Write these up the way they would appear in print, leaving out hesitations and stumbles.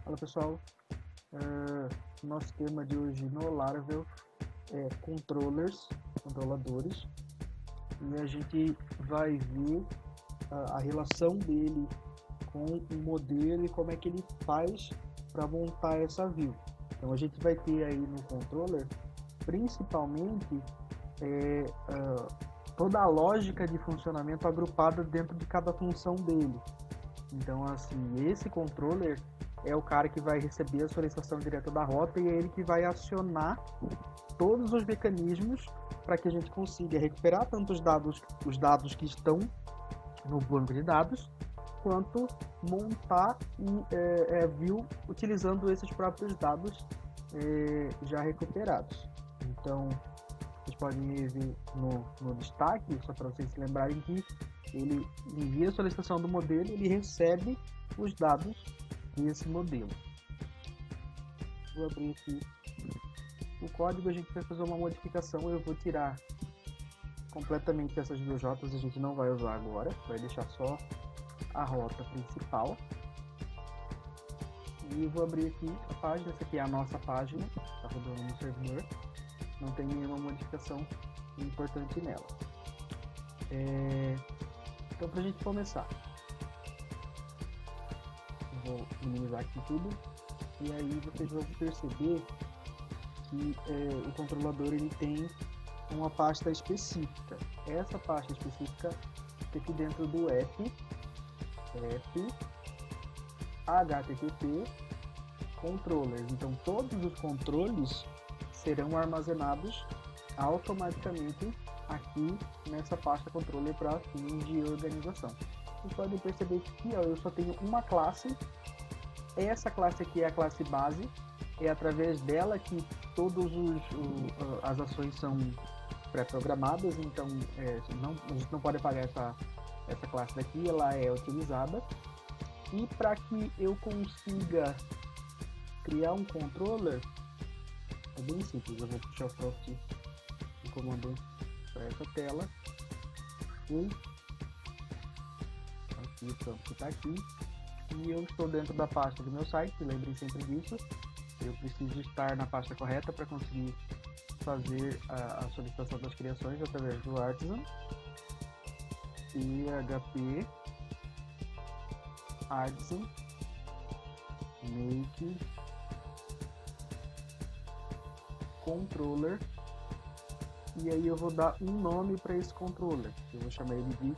Fala pessoal, nosso tema de hoje no Laravel é controladores, e a gente vai ver a relação dele com o modelo e como é que ele faz para montar essa view. Então a gente vai ter aí no controller principalmente toda a lógica de funcionamento agrupada dentro de cada função dele. Então assim, esse controller é o cara que vai receber a solicitação direta da rota e é ele que vai acionar todos os mecanismos para que a gente consiga recuperar tanto os dados que estão no banco de dados, quanto montar view utilizando esses próprios dados já recuperados. Então, vocês podem ver no destaque, só para vocês se lembrarem que ele envia a solicitação do modelo e ele recebe os dados desse modelo. Vou abrir aqui o código, a gente vai fazer uma modificação, eu vou tirar completamente essas duas rotas, a gente não vai usar agora, vai deixar só a rota principal. E vou abrir aqui a página, essa aqui é a nossa página, está rodando no servidor, não tem nenhuma modificação importante nela. Então, para a gente começar, vou minimizar aqui tudo, e aí vocês vão perceber que o controlador ele tem uma pasta específica. Essa pasta específica fica aqui dentro do app http controllers. Então todos os controles serão armazenados automaticamente aqui nessa pasta controller para fins de organização. Vocês podem perceber que aqui, eu só tenho uma classe. Essa classe aqui é a classe base, é através dela que todas as ações são pré-programadas, então a gente não pode apagar essa classe daqui, ela é utilizada. E para que eu consiga criar um controller, é bem simples, eu vou puxar o prompt do comando para essa tela. Aqui o campo está aqui. E eu estou dentro da pasta do meu site, lembrem sempre disso. Eu preciso estar na pasta correta para conseguir fazer a solicitação das criações através do Artisan. PHP Artisan make controller, e aí eu vou dar um nome para esse controller. Eu vou chamar ele de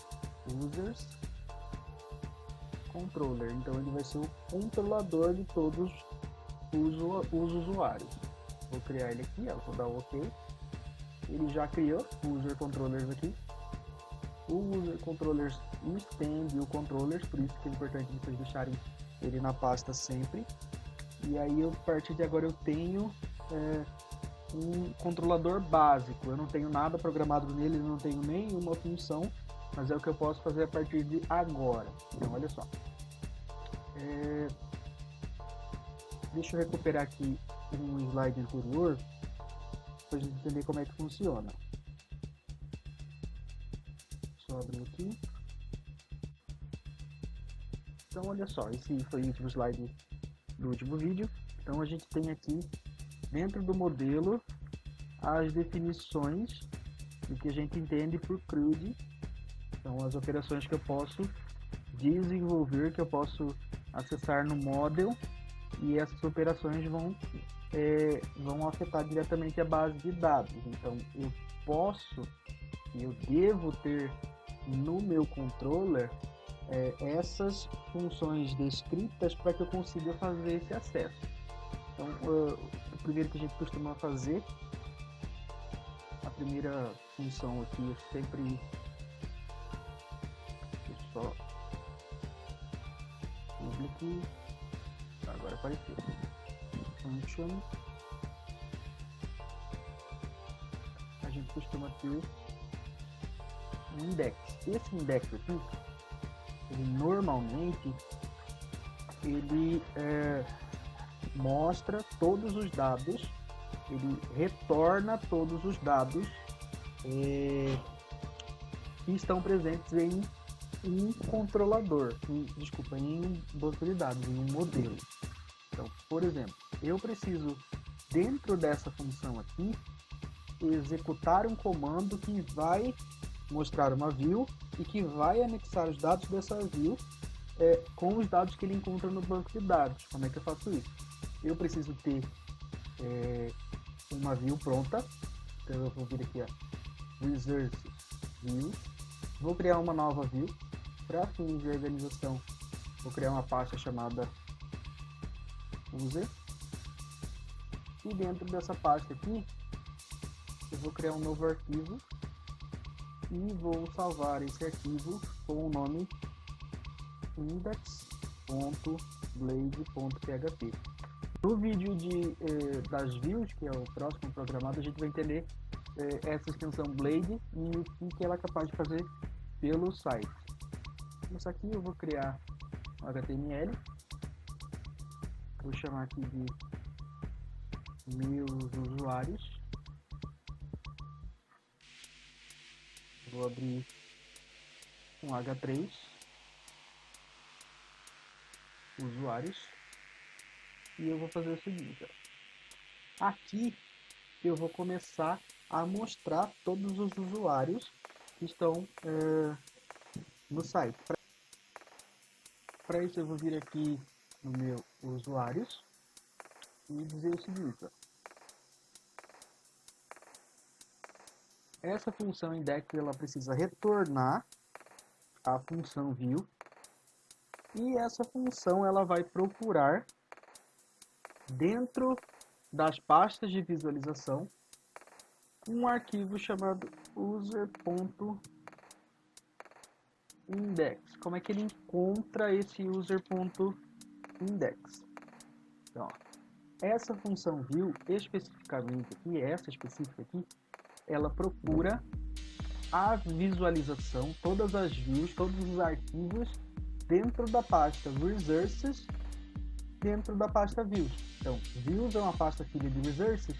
users controller. Então ele vai ser o controlador de todos os usuários. Vou criar ele aqui, vou dar o OK. Ele já criou o user controllers aqui. O user controllers estende o controllers, por isso que é importante vocês deixarem ele na pasta sempre. E aí a partir de agora eu tenho um controlador básico. Eu não tenho nada programado nele, não tenho nenhuma função, mas é o que eu posso fazer a partir de agora. Então olha só. Deixa eu recuperar aqui um slide anterior para a gente entender como é que funciona. Só abrir aqui. Então olha só, esse foi o último slide do último vídeo. Então a gente tem aqui dentro do modelo as definições do que a gente entende por CRUD. São as operações que eu posso desenvolver, que eu posso acessar no model, e essas operações vão afetar diretamente a base de dados. Então eu devo ter no meu controller essas funções descritas para que eu consiga fazer esse acesso. Então o primeiro que a gente costuma fazer, a primeira função aqui, eu sempre só public, agora apareceu function. A gente costuma ter um index. Esse index aqui, normalmente ele mostra todos os dados, ele retorna todos os dados que estão presentes em um controlador, em um banco de dados, em um modelo. Então Por exemplo, eu preciso, dentro dessa função aqui, executar um comando que vai mostrar uma view e que vai anexar os dados dessa view com os dados que ele encontra no banco de dados. Como é que eu faço isso? Eu preciso ter uma view pronta. Então eu vou vir aqui, Resources View. Vou criar uma nova view. Para fins de organização, vou criar uma pasta chamada User. E dentro dessa pasta aqui, eu vou criar um novo arquivo e vou salvar esse arquivo com o nome index.blade.php. No vídeo das views, que é o próximo programado, a gente vai entender essa extensão Blade e o que ela é capaz de fazer pelo site. Isso aqui eu vou criar um HTML, vou chamar aqui de meus usuários, vou abrir um H3, usuários, e eu vou fazer o seguinte, aqui eu vou começar a mostrar todos os usuários que estão no site. Para isso eu vou vir aqui no meu usuários e dizer o seguinte, essa função index ela precisa retornar a função view e essa função ela vai procurar dentro das pastas de visualização um arquivo chamado user.index. Como é que ele encontra esse user.index? Então, essa função view especificamente aqui, essa específica aqui, ela procura a visualização, todas as views, todos os arquivos dentro da pasta resources, dentro da pasta views. Então, views é uma pasta filha de resources.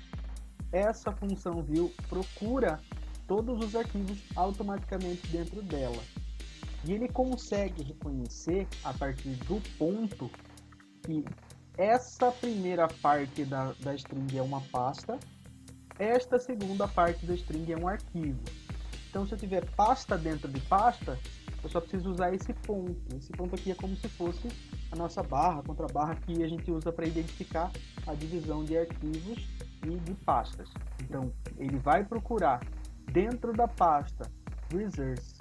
Essa função view procura todos os arquivos automaticamente dentro dela. E ele consegue reconhecer, a partir do ponto, que essa primeira parte da string é uma pasta, esta segunda parte da string é um arquivo. Então, se eu tiver pasta dentro de pasta, eu só preciso usar esse ponto. Esse ponto aqui é como se fosse a nossa barra, contra barra que a gente usa para identificar a divisão de arquivos e de pastas. Então, ele vai procurar dentro da pasta Resource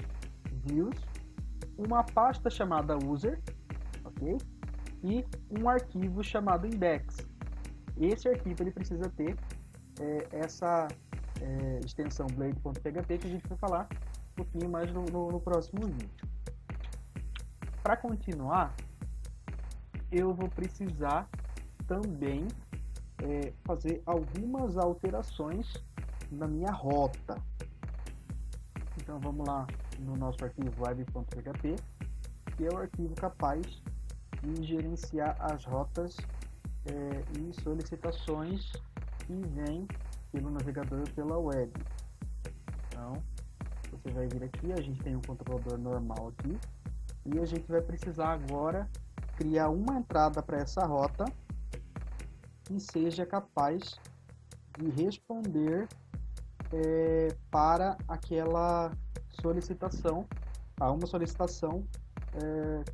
Views uma pasta chamada User, ok? E um arquivo chamado Index. Esse arquivo ele precisa ter essa extensão blade.php que a gente vai falar um pouquinho mais no próximo vídeo. Para continuar, eu vou precisar também fazer algumas alterações na minha rota. Então vamos lá no nosso arquivo web.php, que é o arquivo capaz de gerenciar as rotas e solicitações que vêm pelo navegador pela web. Então você vai vir aqui, a gente tem um controlador normal aqui e a gente vai precisar agora criar uma entrada para essa rota que seja capaz de responder para aquela solicitação, a uma solicitação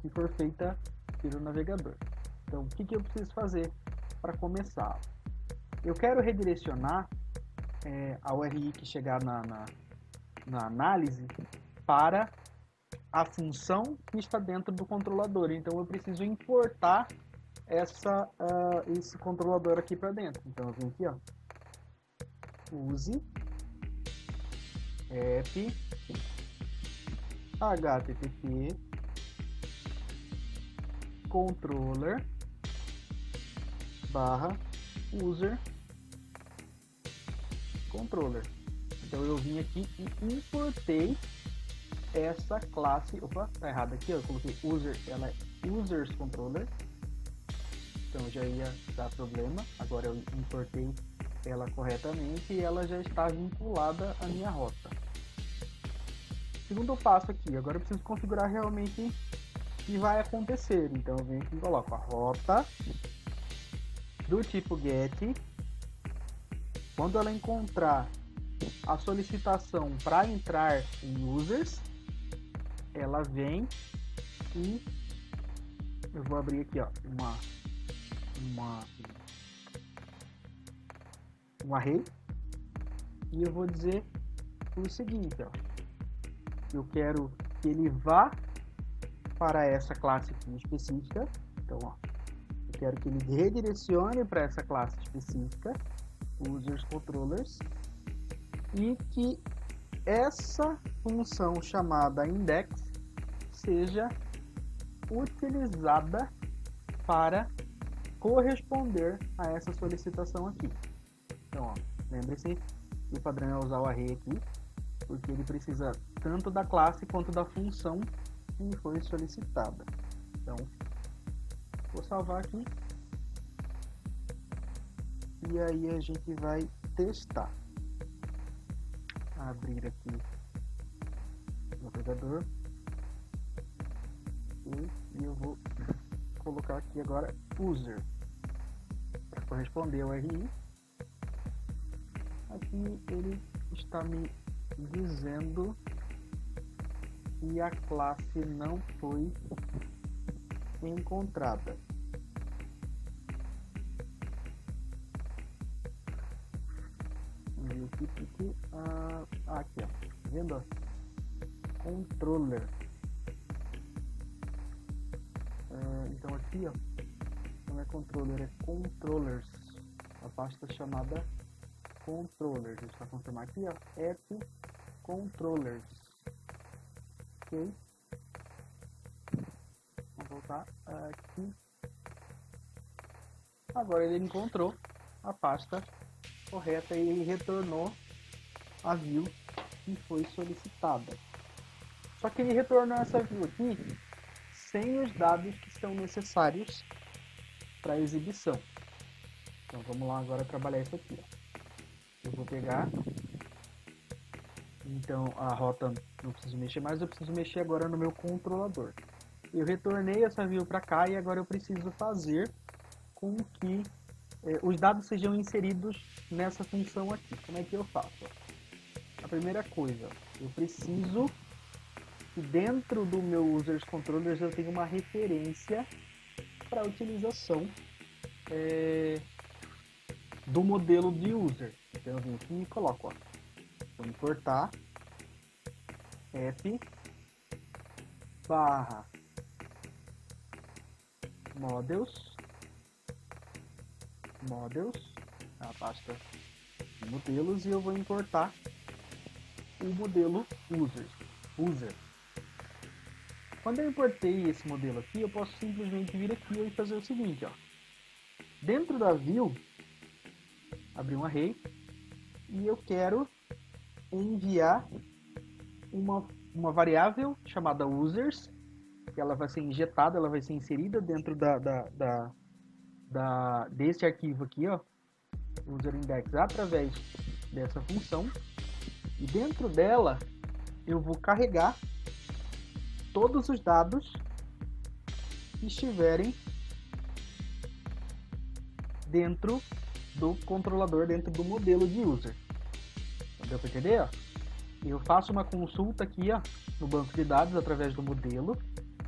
que for feita pelo navegador. Então, o que eu preciso fazer para começar? Eu quero redirecionar a URI que chegar na análise para a função que está dentro do controlador. Então, eu preciso importar esse controlador aqui para dentro. Então, eu venho aqui, use app http controller /user controller. Então eu vim aqui e importei essa classe. Opa, tá errado aqui, eu coloquei user, ela é users controller. Então já ia dar problema. Agora eu importei ela corretamente e ela já está vinculada à minha rota. Segundo passo aqui, agora eu preciso configurar realmente o que vai acontecer. Então eu venho aqui e coloco a rota do tipo get. Quando ela encontrar a solicitação para entrar em users, ela vem e eu vou abrir aqui, ó, um array, e eu vou dizer o seguinte, ó, eu quero que ele vá para essa classe aqui específica. Então, ó, eu quero que ele redirecione para essa classe específica, users controllers, e que essa função chamada index seja utilizada para corresponder a essa solicitação aqui. Então, ó, lembre-se que o padrão é usar o array aqui, porque ele precisa tanto da classe quanto da função que foi solicitada. Então, vou salvar aqui e aí a gente vai testar. Abrir aqui o navegador e eu vou colocar aqui agora user para corresponder ao RI. Aqui ele está me dizendo que a classe não foi encontrada. Aqui, ó, tá vendo? Controller. Então aqui, ó, não é controller, é controllers. A pasta chamada controllers. Deixa eu confirmar aqui, ó, app controllers. Ok. Vamos voltar aqui. Agora ele encontrou a pasta correta e ele retornou a view que foi solicitada. Só que ele retornou essa view aqui sem os dados que são necessários para exibição. Então vamos lá agora trabalhar isso aqui, ó. Eu vou pegar, então a rota não preciso mexer mais, eu preciso mexer agora no meu controlador. Eu retornei essa view para cá e agora eu preciso fazer com que os dados sejam inseridos nessa função aqui. Como é que eu faço? A primeira coisa, eu preciso que dentro do meu users controllers eu tenha uma referência para a utilização do modelo de user. Então eu venho aqui e coloco, ó, vou importar app barra models, a pasta de modelos, e eu vou importar o modelo user. Quando eu importei esse modelo aqui, eu posso simplesmente vir aqui e fazer o seguinte, ó. Dentro da view, abrir um array e eu quero enviar uma variável chamada users, que ela vai ser injetada, ela vai ser inserida dentro desse arquivo aqui, ó, user index, através dessa função, e dentro dela eu vou carregar todos os dados que estiverem dentro do controlador, dentro do modelo de user. Deu para entender? Ó? Eu faço uma consulta aqui, ó, no banco de dados através do modelo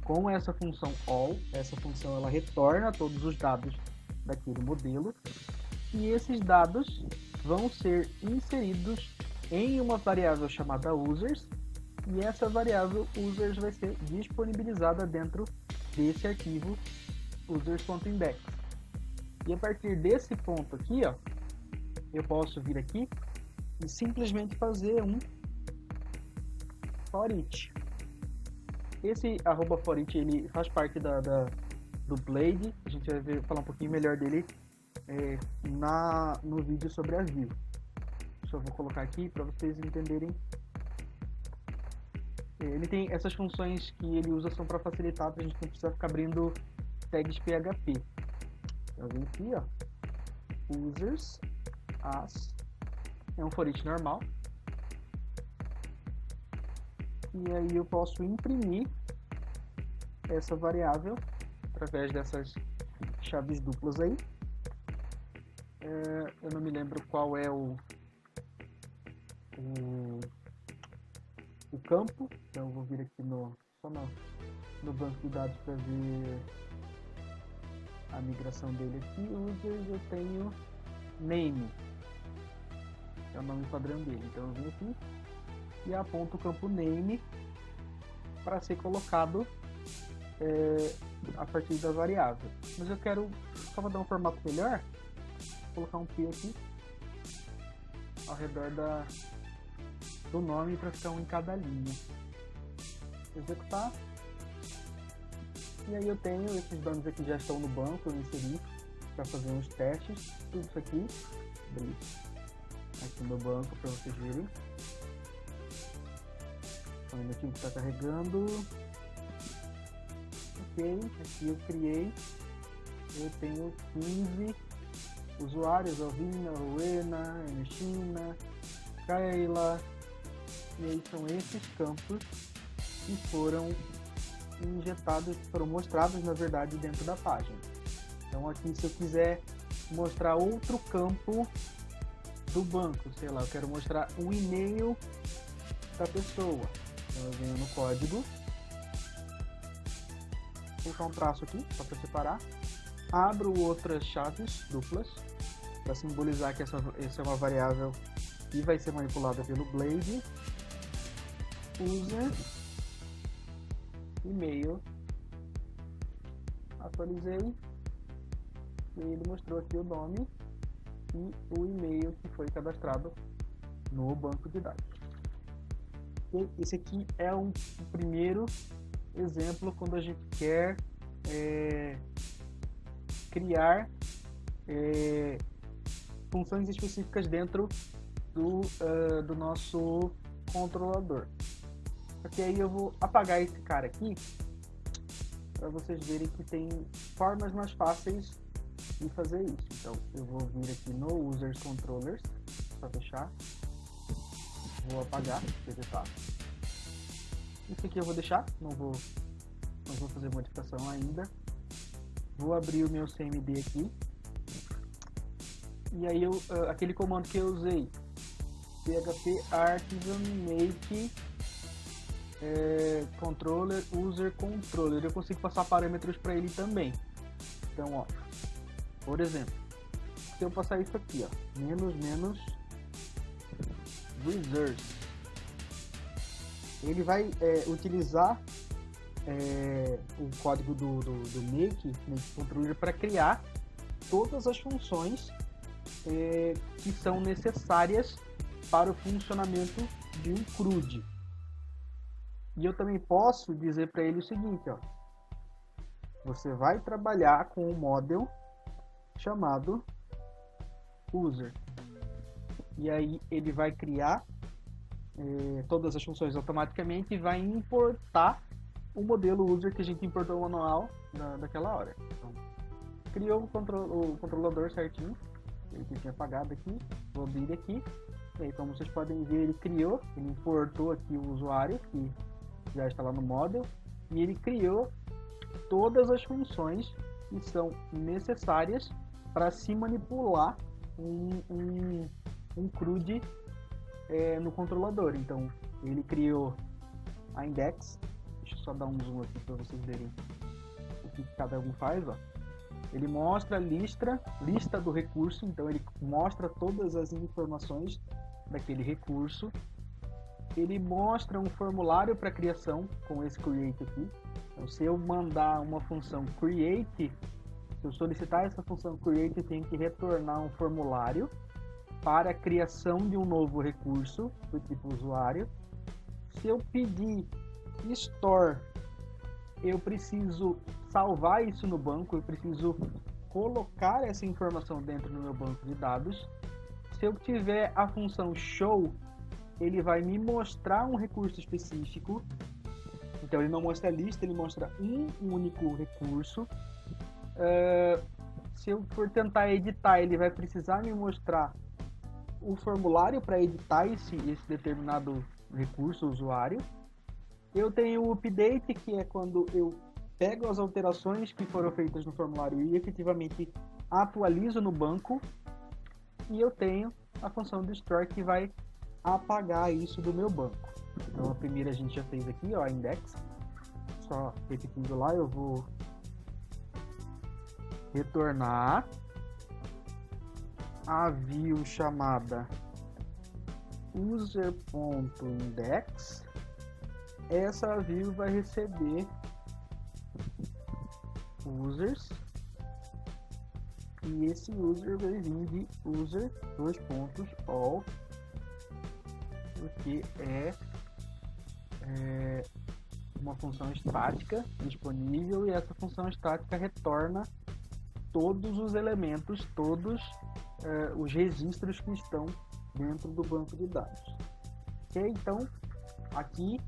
com essa função all. Essa função ela retorna todos os dados daquele modelo e esses dados vão ser inseridos em uma variável chamada users, e essa variável users vai ser disponibilizada dentro desse arquivo users.index. E a partir desse ponto aqui, ó, eu posso vir aqui e simplesmente fazer um foreach. Esse @foreach ele faz parte do Blade. A gente vai falar um pouquinho melhor dele no vídeo sobre a view. Só vou colocar aqui para vocês entenderem. Ele tem essas funções que ele usa são para facilitar, a gente não precisa ficar abrindo tags PHP. Eu venho aqui, ó, users as, é um foreach normal, e aí eu posso imprimir essa variável através dessas chaves duplas aí, Eu não me lembro qual é o campo, então eu vou vir aqui só no banco de dados para ver a migração dele aqui. Users, eu tenho name, é o nome padrão dele, então eu venho aqui e aponto o campo name para ser colocado a partir da variável. Mas eu quero, só para dar um formato melhor, colocar um P aqui ao redor do nome para ficar um em cada linha. Executar. E aí eu tenho esses dados aqui já estão no banco, eu inseri para fazer uns testes. Tudo isso aqui no banco para vocês verem. Só um minutinho que está carregando. Ok, aqui eu criei. Eu tenho 15 usuários, Alvina, Rowena, Emechina, Kaila. E aí são esses campos que foram injetados, foram mostrados na verdade dentro da página. Então aqui, se eu quiser mostrar outro campo do banco, sei lá, eu quero mostrar o e-mail da pessoa, então eu venho no código, vou colocar um traço aqui só para separar, abro outras chaves duplas para simbolizar que essa é uma variável que vai ser manipulada pelo Blade. User e-mail, atualizei e ele mostrou aqui o nome e o e-mail que foi cadastrado no banco de dados. E esse aqui é o primeiro exemplo quando a gente quer criar funções específicas dentro do nosso controlador. Porque aí eu vou apagar esse cara aqui para vocês verem que tem formas mais fáceis de fazer isso. Então eu vou vir aqui no Users Controllers para fechar, vou apagar, deletar. Isso aqui eu vou deixar, não vou fazer modificação ainda. Vou abrir o meu CMD aqui e aí aquele comando que eu usei, php artisan make controller user controller, eu consigo passar parâmetros para ele também. Então, ó, por exemplo, se eu passar isso aqui, ó, menos resource, ele vai utilizar o código do make controller para criar todas as funções que são necessárias para o funcionamento de um CRUD. E eu também posso dizer para ele o seguinte, ó, você vai trabalhar com um model chamado user. E aí ele vai criar todas as funções automaticamente e vai importar o modelo user que a gente importou no manual daquela hora. Então, criou o controlador certinho, ele que tinha apagado aqui, vou abrir aqui. E aí, como vocês podem ver, ele importou aqui o usuário que já está lá no model e ele criou todas as funções que são necessárias para se manipular um CRUD no controlador. Então ele criou a index, deixa eu só dar um zoom aqui para vocês verem o que cada um faz, ó. Ele mostra a lista do recurso, então ele mostra todas as informações daquele recurso. Ele mostra um formulário para criação com esse create aqui. Então, se eu mandar uma função create, se eu solicitar essa função create, eu tenho que retornar um formulário para a criação de um novo recurso do tipo usuário. Se eu pedir store, eu preciso salvar isso no banco, eu preciso colocar essa informação dentro do meu banco de dados. Se eu tiver a função show, ele vai me mostrar um recurso específico. Então ele não mostra a lista, ele mostra um único recurso. Se eu for tentar editar, ele vai precisar me mostrar o formulário para editar esse determinado recurso usuário. Eu tenho o update, que é quando eu pego as alterações que foram feitas no formulário e efetivamente atualizo no banco. e eu tenho a função destroy que vai apagar isso do meu banco. Então a primeira a gente já fez aqui, ó, index. Só repetindo lá, eu vou retornar a view chamada user.index. Essa view vai receber users e esse user vai vir de user all, porque é uma função estática disponível, e essa função estática retorna todos os elementos, todos os registros que estão dentro do banco de dados. Ok? Então aqui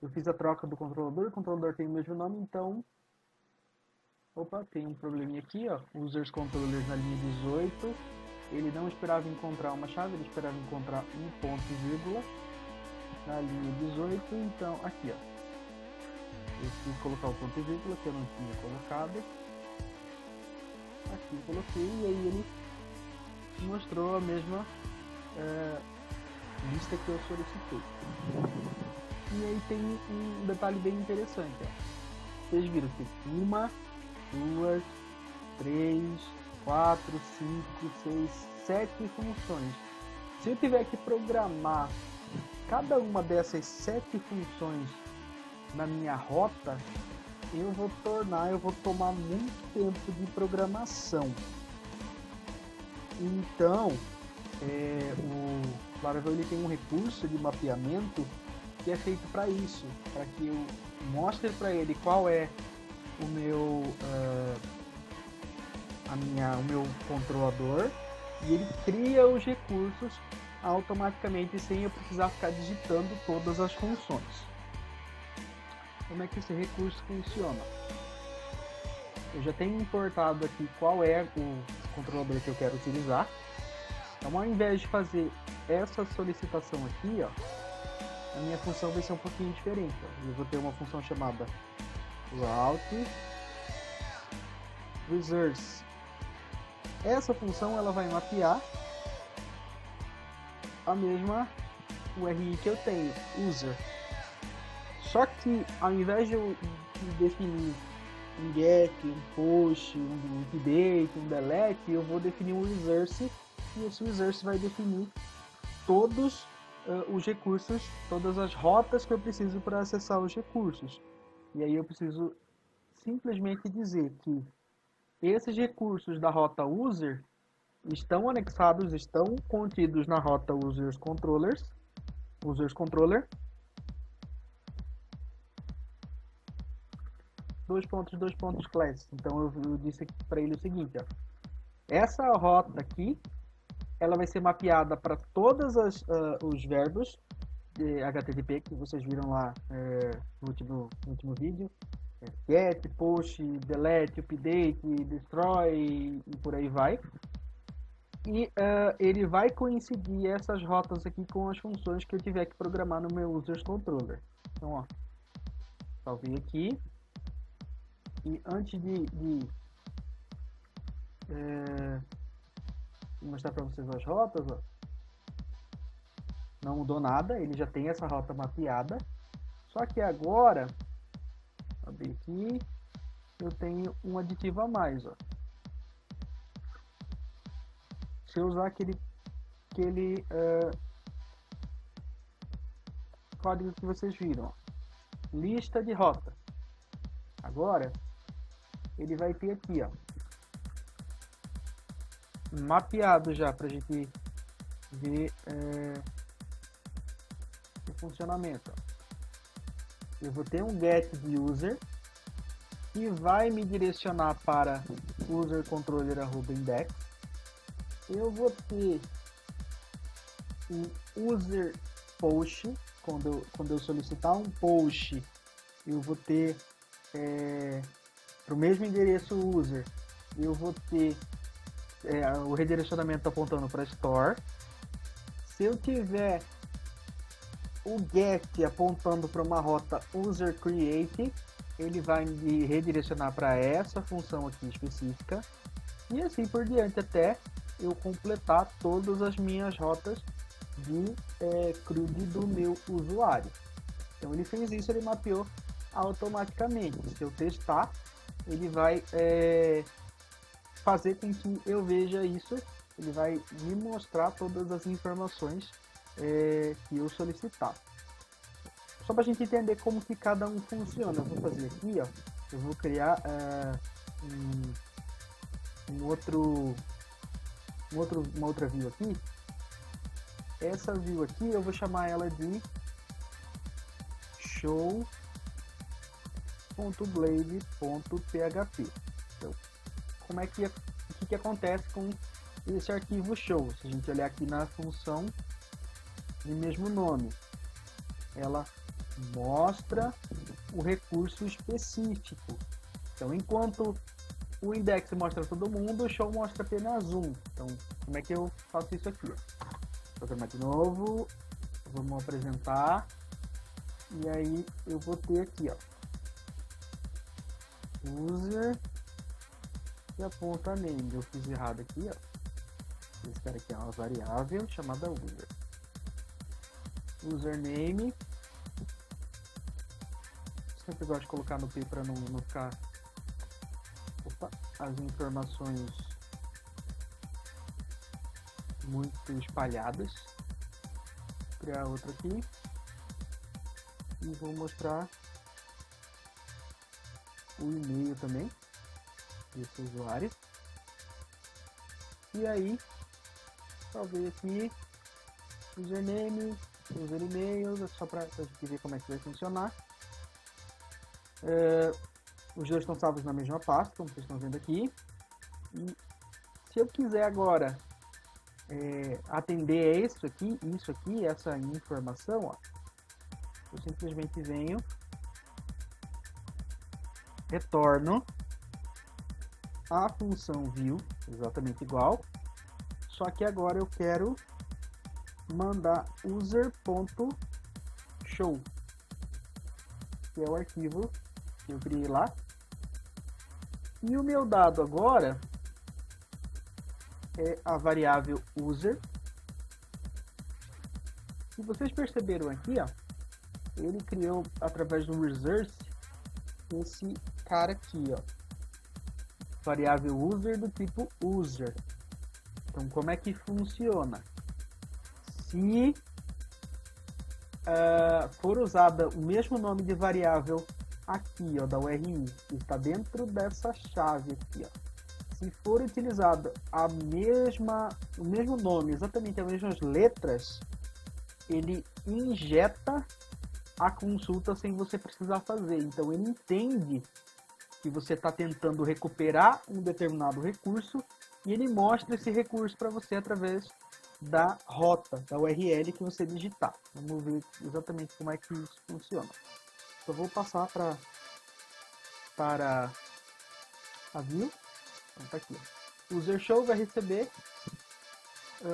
eu fiz a troca do controlador, o controlador tem o mesmo nome, então opa, tem um probleminha aqui, ó, users controllers na linha 18, ele não esperava encontrar uma chave, ele esperava encontrar um ponto e vírgula na linha 18, então aqui, ó, eu quis colocar o ponto e vírgula que eu não tinha colocado, aqui eu coloquei, e aí ele mostrou a mesma lista que eu solicitei. E aí tem um detalhe bem interessante, ó. Vocês viram que 1, 2, 3, 4, 5, 6, 7 funções. Se eu tiver que programar cada uma dessas 7 funções na minha rota, eu vou tomar muito tempo de programação. Então, o Laravel ele tem um recurso de mapeamento que é feito para isso, para que eu mostre para ele qual é o meu o meu controlador, e ele cria os recursos automaticamente sem eu precisar ficar digitando todas as funções. Como é que esse recurso funciona? Eu já tenho importado aqui qual é o controlador que eu quero utilizar. Então, ao invés de fazer essa solicitação aqui, ó, a minha função vai ser um pouquinho diferente. Ó. Eu vou ter uma função chamada route resource. Essa função ela vai mapear a mesma URI que eu tenho, user. Só que ao invés de eu definir um get, um post, um update, um delete, eu vou definir um resource, e esse resource vai definir todos os recursos, todas as rotas que eu preciso para acessar os recursos. E aí eu preciso simplesmente dizer que esses recursos da rota user estão anexados, estão contidos na rota users controller, dois pontos class. Então eu disse para ele o seguinte, ó, essa rota aqui ela vai ser mapeada para todos os verbos de HTTP que vocês viram lá no último vídeo. Get, post, delete, update, destroy e por aí vai. E ele vai coincidir essas rotas aqui com as funções que eu tiver que programar no meu users controller. Então, ó, salvei aqui. E antes de mostrar para vocês as rotas, ó, não mudou nada, ele já tem essa rota mapeada. Só que agora, abrir aqui, eu tenho um aditivo a mais, ó. Se eu usar aquele código que vocês viram, ó, lista de rotas. Agora ele vai ter aqui, ó, mapeado já para a gente ver o funcionamento. Ó. Eu vou ter um get de user que vai me direcionar para usercontroller@index. Eu vou ter um user post, quando eu solicitar um post, eu vou ter para o mesmo endereço user, eu vou ter o redirecionamento apontando para store. Se eu tiver o get apontando para uma rota user create, ele vai me redirecionar para essa função aqui específica. e assim por diante até eu completar todas as minhas rotas de CRUD do meu usuário. Então ele fez isso, ele mapeou automaticamente. Se eu testar, ele vai fazer com que eu veja isso, ele vai me mostrar todas as informações que eu solicitar. Só para a gente entender como que cada um funciona, eu vou fazer aqui, ó, eu vou criar uma outra view aqui. Essa view aqui eu vou chamar ela de show.blade.php. Então, como é que o que acontece com esse arquivo show? Se a gente olhar aqui na função de mesmo nome, ela mostra o recurso específico. Então, enquanto o index mostra todo mundo, o show mostra apenas um. Então, como é que eu faço isso aqui? Vou programar de novo, vamos apresentar, e aí eu vou ter aqui, ó, user e aponta name. Eu fiz errado aqui, ó. Esse cara aqui é uma variável chamada user. Username. Sempre gosto de colocar no P para não ficar as informações muito espalhadas. Vou criar outro aqui e vou mostrar o e-mail também desse usuário. E aí, talvez aqui username, user e-mail, só para a gente ver como é que vai funcionar. Os dois estão salvos na mesma pasta, como vocês estão vendo aqui. E se eu quiser agora atender isso aqui, essa informação, ó, eu simplesmente venho, retorno a função view, exatamente igual, só que agora eu quero mandar user.show, que é o arquivo que eu criei lá. E o meu dado agora é a variável user. Se vocês perceberam aqui, ó, ele criou através do resource esse cara aqui, ó, variável user do tipo user. Então, como é que funciona? Se for usada o mesmo nome de variável aqui, ó, da URI, que está dentro dessa chave aqui, ó, se for utilizada o mesmo nome, exatamente as mesmas letras, ele injeta a consulta sem você precisar fazer. Então ele entende que você está tentando recuperar um determinado recurso e ele mostra esse recurso para você através da rota, da URL que você digitar. Vamos ver exatamente como é que isso funciona. Então vou passar para a view. Então tá aqui. O user show vai receber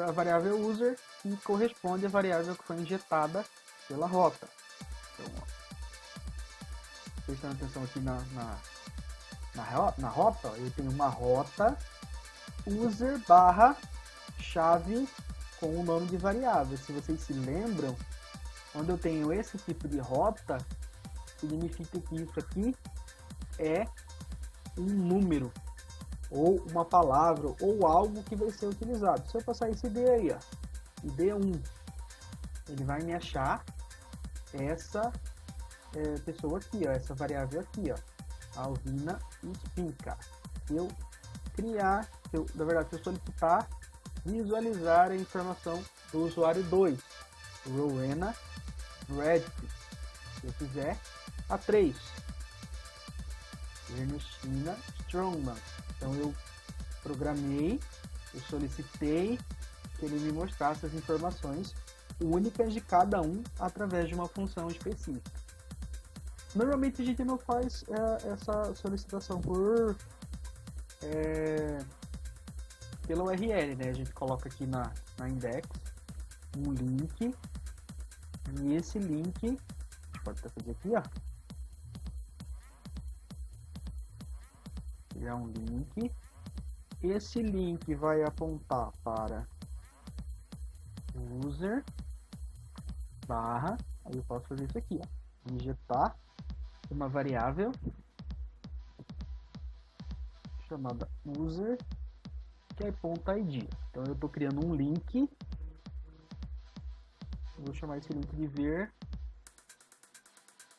a variável user que corresponde à variável que foi injetada pela rota. Então, ó, prestando atenção aqui na rota, ó, eu tenho uma rota user barra chave com o nome de variável. Se vocês se lembram, quando eu tenho esse tipo de rota, significa que isso aqui é um número, ou uma palavra, ou algo que vai ser utilizado. Se eu passar esse ID aí, ó, ID1, ele vai me achar essa pessoa aqui, ó, essa variável aqui, ó, Alvina Spinca. Se eu criar, na verdade, se eu solicitar visualizar a informação do usuário 2, Rowena Redfield. Se eu fizer a 3, Ernestina Strongman. Então eu programei, eu solicitei que ele me mostrasse as informações únicas de cada um através de uma função específica. Normalmente a gente não faz essa solicitação pela URL, né? A gente coloca aqui na index um link, e esse link a gente pode até fazer aqui, ó, criar um link, esse link vai apontar para user barra, aí eu posso fazer isso aqui, ó, injetar uma variável chamada user, que é .id. Então eu estou criando um link, vou chamar esse link de ver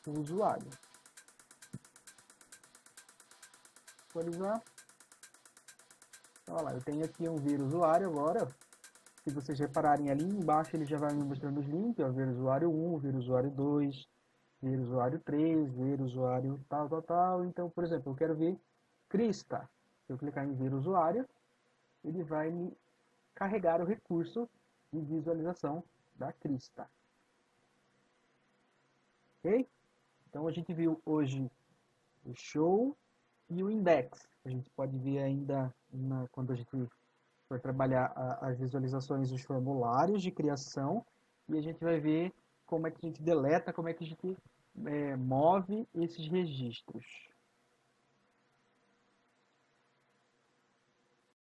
o usuário. Atualizar. Então, olha lá, eu tenho aqui um ver usuário agora. Se vocês repararem ali embaixo, ele já vai me mostrando os links, ó, ver usuário 1, ver usuário 2, ver usuário 3, ver usuário tal, tal, tal. Então, por exemplo, eu quero ver Crista. Se eu clicar em ver usuário, ele vai me carregar o recurso de visualização da Crista. Ok? Então a gente viu hoje o show e o index. A gente pode ver ainda quando a gente for trabalhar as visualizações dos formulários de criação, e a gente vai ver como é que a gente deleta, como é que a gente move esses registros.